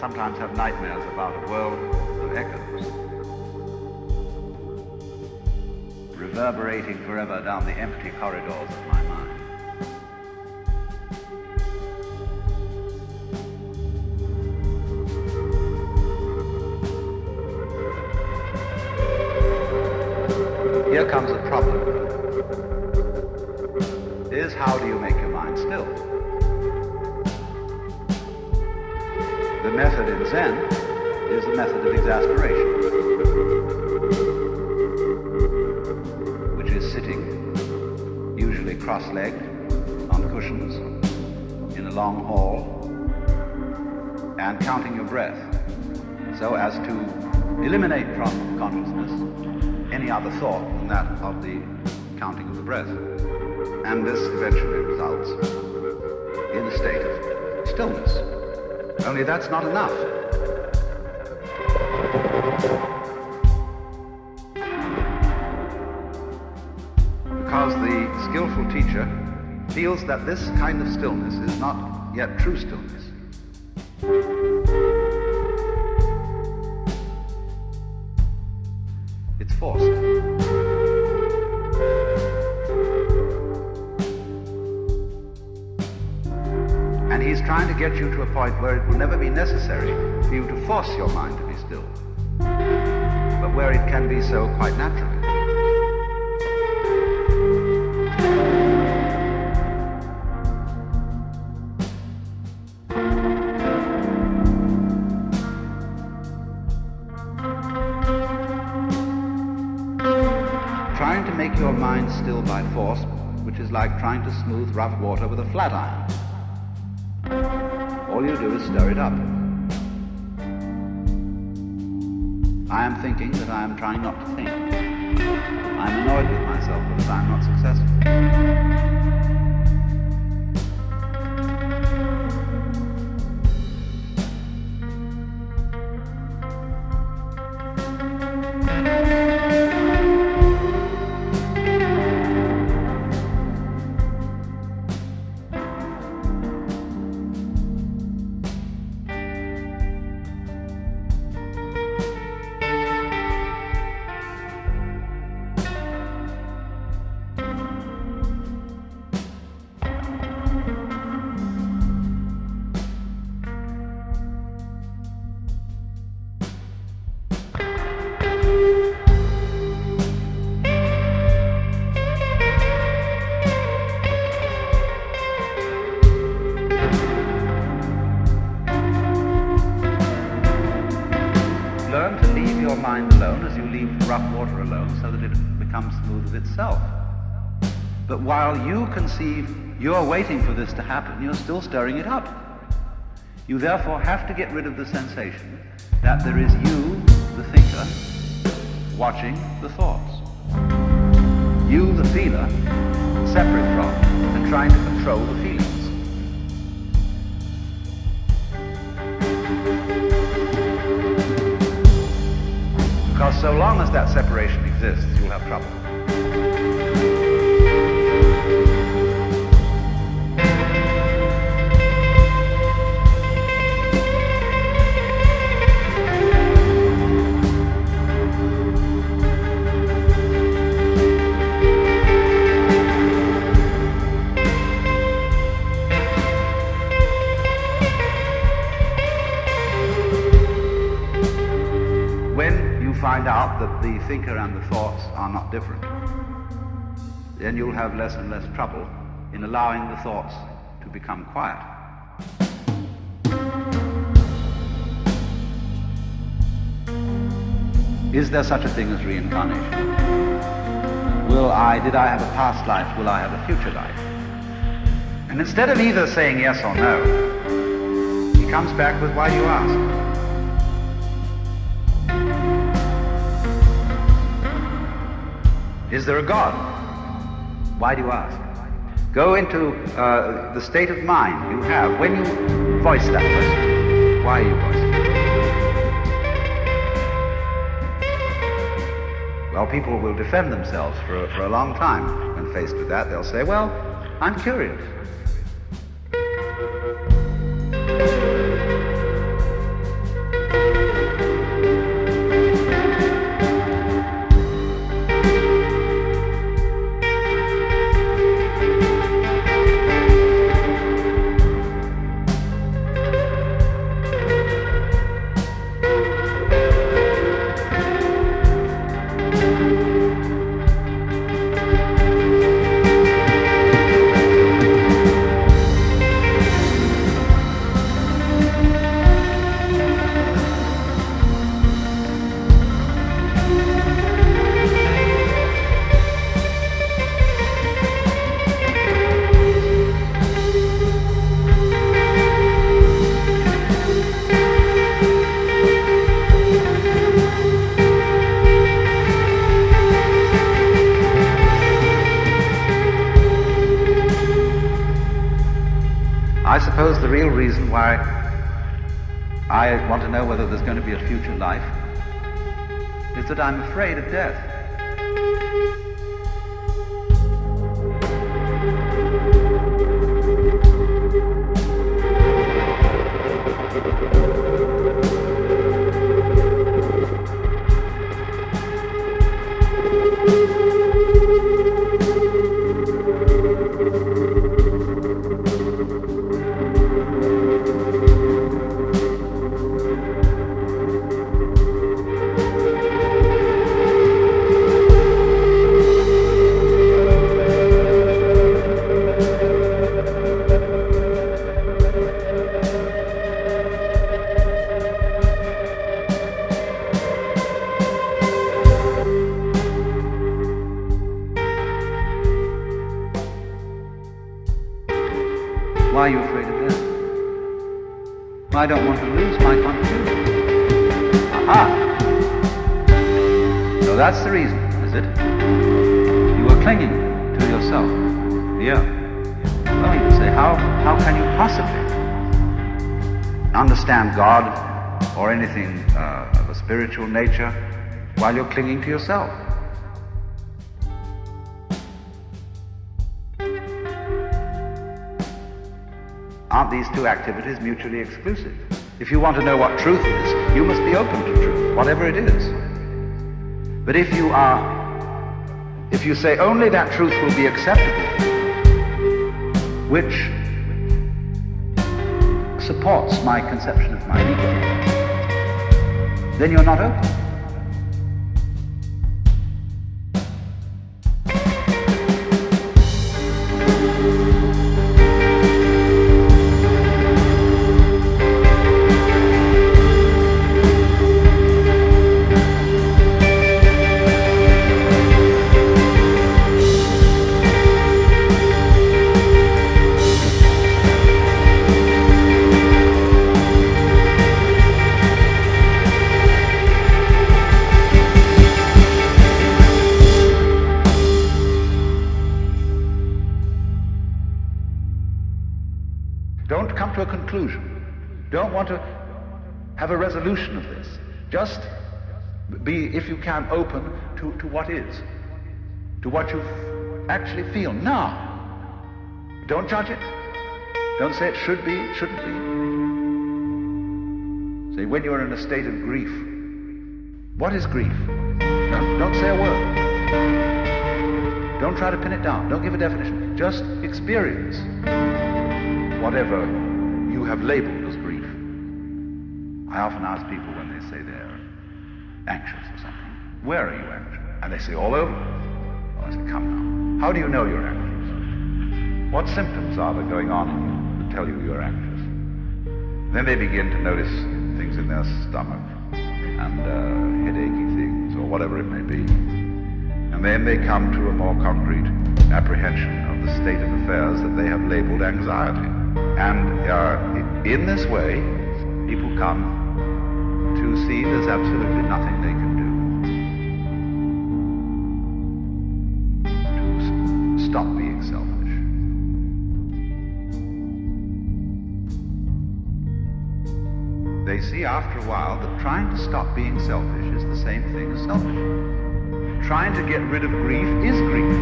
sometimes have nightmares about a world of echoes, reverberating forever down the empty corridors of my mind. Here comes a problem. Is how do you make your mind still? The method in Zen is the method of exasperation, which is sitting, usually cross-legged, on cushions, in a long hall, and counting your breath, so as to eliminate from consciousness any other thought than that of the counting of the breath. And this eventually results in a state of stillness. Only that's not enough. Because the skillful teacher feels that this kind of stillness is not yet true stillness. It's forced. And he's trying to get you to a point where it will never be necessary for you to force your mind to be still, but where it can be so quite naturally. Trying to make your mind still by force, which is like trying to smooth rough water with a flat iron. All you do is stir it up. I am thinking that I am trying not to think. I am annoyed with myself because I am not successful. Learn to leave your mind alone as you leave rough water alone, so that it becomes smooth of itself. But while you conceive you're waiting for this to happen, you're still stirring it up. You therefore have to get rid of the sensation that there is you, the thinker, watching the thoughts. You, the feeler, separate from and trying to control the feelings. Because so long as that separation exists, you'll have trouble. Find out that the thinker and the thoughts are not different, then you'll have less and less trouble in allowing the thoughts to become quiet. Is there such a thing as reincarnation? Did I have a past life? Will I have a future life? And instead of either saying yes or no, he comes back with, why do you ask? Is there a God? Why do you ask? Go into the state of mind you have when you voice that question. Why are you voicing it? Well, people will defend themselves for a long time when faced with that. They'll say, well, I'm curious. suppose the real reason why I want to know whether there's going to be a future life is that I'm afraid of death. Why are you afraid of death? I don't want to lose my contribution. Aha! So that's the reason, is it? You are clinging to yourself. Yeah. Well, you say, how can you possibly understand God or anything of a spiritual nature while you're clinging to yourself? Aren't these two activities mutually exclusive? If you want to know what truth is, you must be open to truth, whatever it is. But if you say only that truth will be acceptable, which supports my conception of my ego, then you're not open. Don't come to a conclusion. Don't want to have a resolution of this. Just be, if you can, open to what is, to what you actually feel now. Don't judge it. Don't say it should be, it shouldn't be. Say, when you're in a state of grief, what is grief? Don't say a word. Don't try to pin it down. Don't give a definition. Just experience whatever you have labeled as grief. I often ask people when they say they're anxious or something, where are you anxious? And they say, all over. Well, I say, come now. How do you know you're anxious? What symptoms are there going on in you that tell you you're anxious? Then they begin to notice things in their stomach and headachy things or whatever it may be. And then they come to a more concrete apprehension of the state of affairs that they have labeled anxiety. And in this way, people come to see there's absolutely nothing they can do to stop being selfish. They see after a while that trying to stop being selfish is the same thing as selfish. Trying to get rid of grief is grief.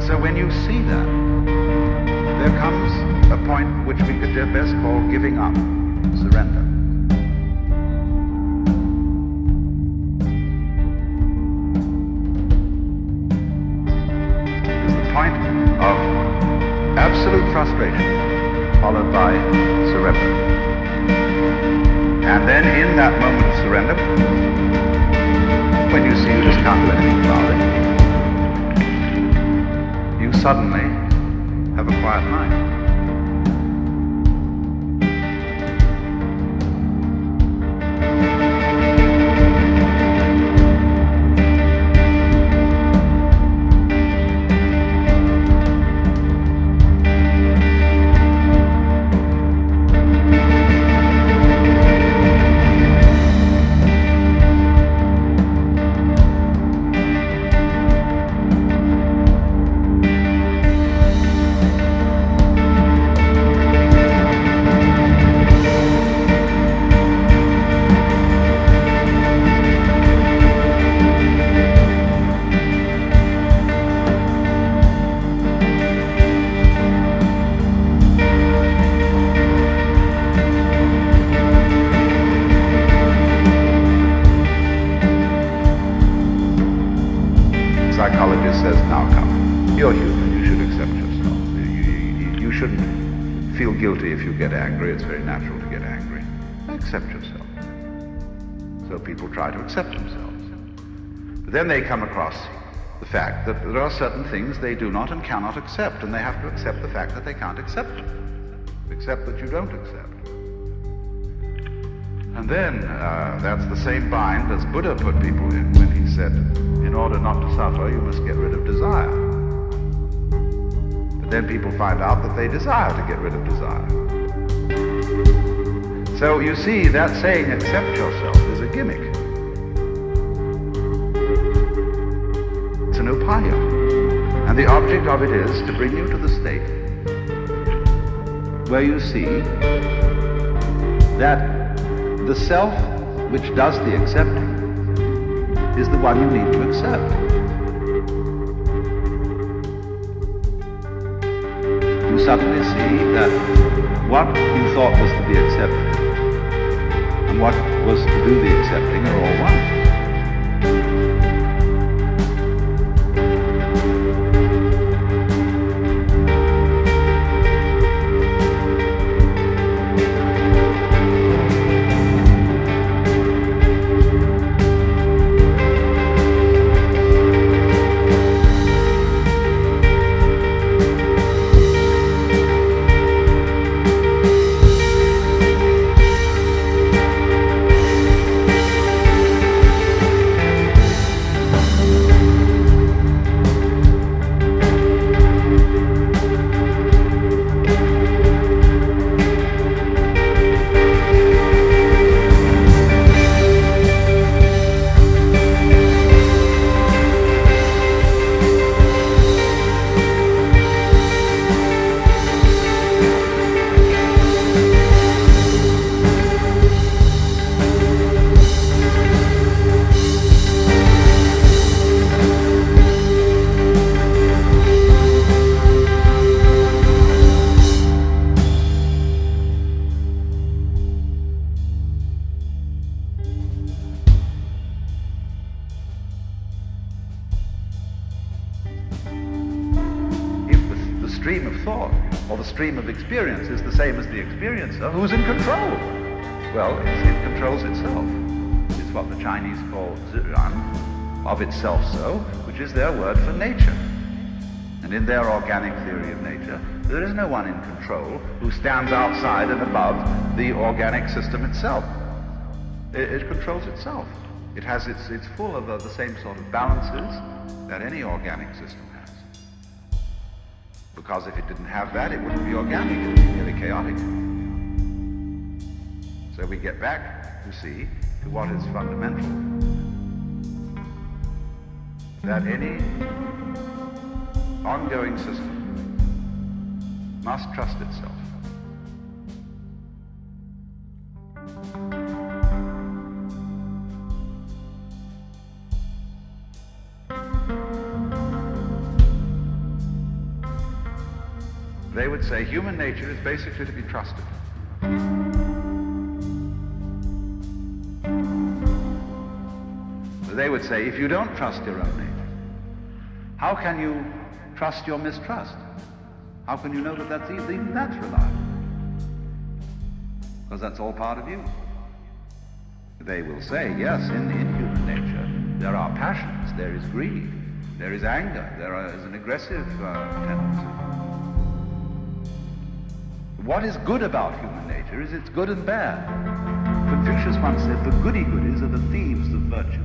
So when you see that, there comes a point which we could best call giving up, surrender. It's the point of absolute frustration followed by surrender. And then in that moment of surrender, when you see you just can't do anything about it, you suddenly have a quiet mind. says, now come, you're human, you should accept yourself. You shouldn't feel guilty if you get angry. It's very natural to get angry. Accept yourself. So people try to accept themselves. But then they come across the fact that there are certain things they do not and cannot accept, and they have to accept the fact that they can't accept them. Accept that you don't accept. And then that's the same bind as Buddha put people in when he said, in order not to suffer, you must get rid of desire. But then people find out that they desire to get rid of desire. So you see, that saying, accept yourself, is a gimmick. It's an upaya. And the object of it is to bring you to the state where you see that the self which does the accepting is the one you need to accept. You suddenly see that what you thought was to be accepted and what was to do the accepting are all one. Stream of thought or the stream of experience is the same as the experiencer, who's in control? Well, it controls itself. It's what the Chinese call ziran, of itself so, which is their word for nature. And in their organic theory of nature, there is no one in control who stands outside and above the organic system itself. It controls itself. It's full of the same sort of balances that any organic system has. Because if it didn't have that, it wouldn't be organic, it would be merely chaotic. So we get back, you see, to what is fundamental. That any ongoing system must trust itself. They would say human nature is basically to be trusted. They would say, if you don't trust your own nature, how can you trust your mistrust? How can you know that even that's reliable? Because that's all part of you. They will say, yes, in human nature, there are passions, there is greed, there is anger, there is an aggressive tendency. What is good about human nature is it's good and bad. Confucius once said, the goody-goodies are the thieves of virtue.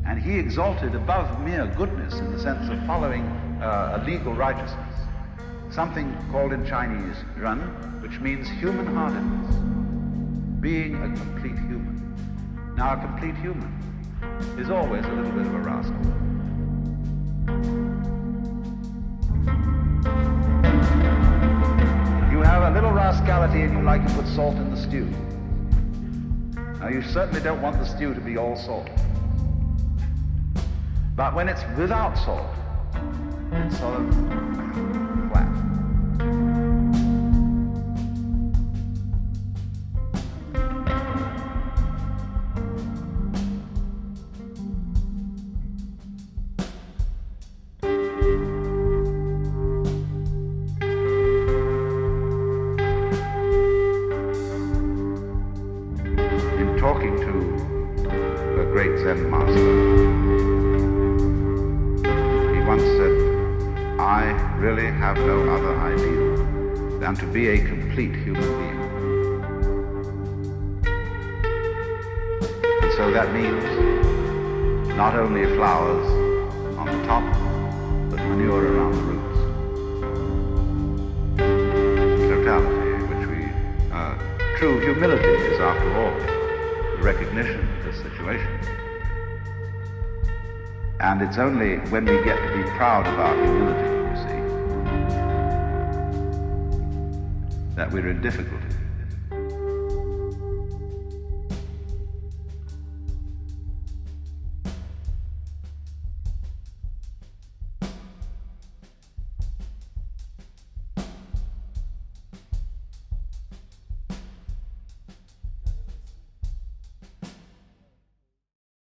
And he exalted above mere goodness in the sense of following a legal righteousness, something called in Chinese ren, which means human-heartedness, being a complete human. Now, a complete human is always a little bit of a rascal. You have a little rascality and you like to put salt in the stew. Now, you certainly don't want the stew to be all salt. But when it's without salt, it's sort of flat. once said, "I really have no other ideal than to be a complete human being." And so that means not only flowers on the top, but manure around the roots. Totality, which true humility is, after all, the recognition of this situation. And it's only when we get to be proud of our humility, you see, that we're in difficulty.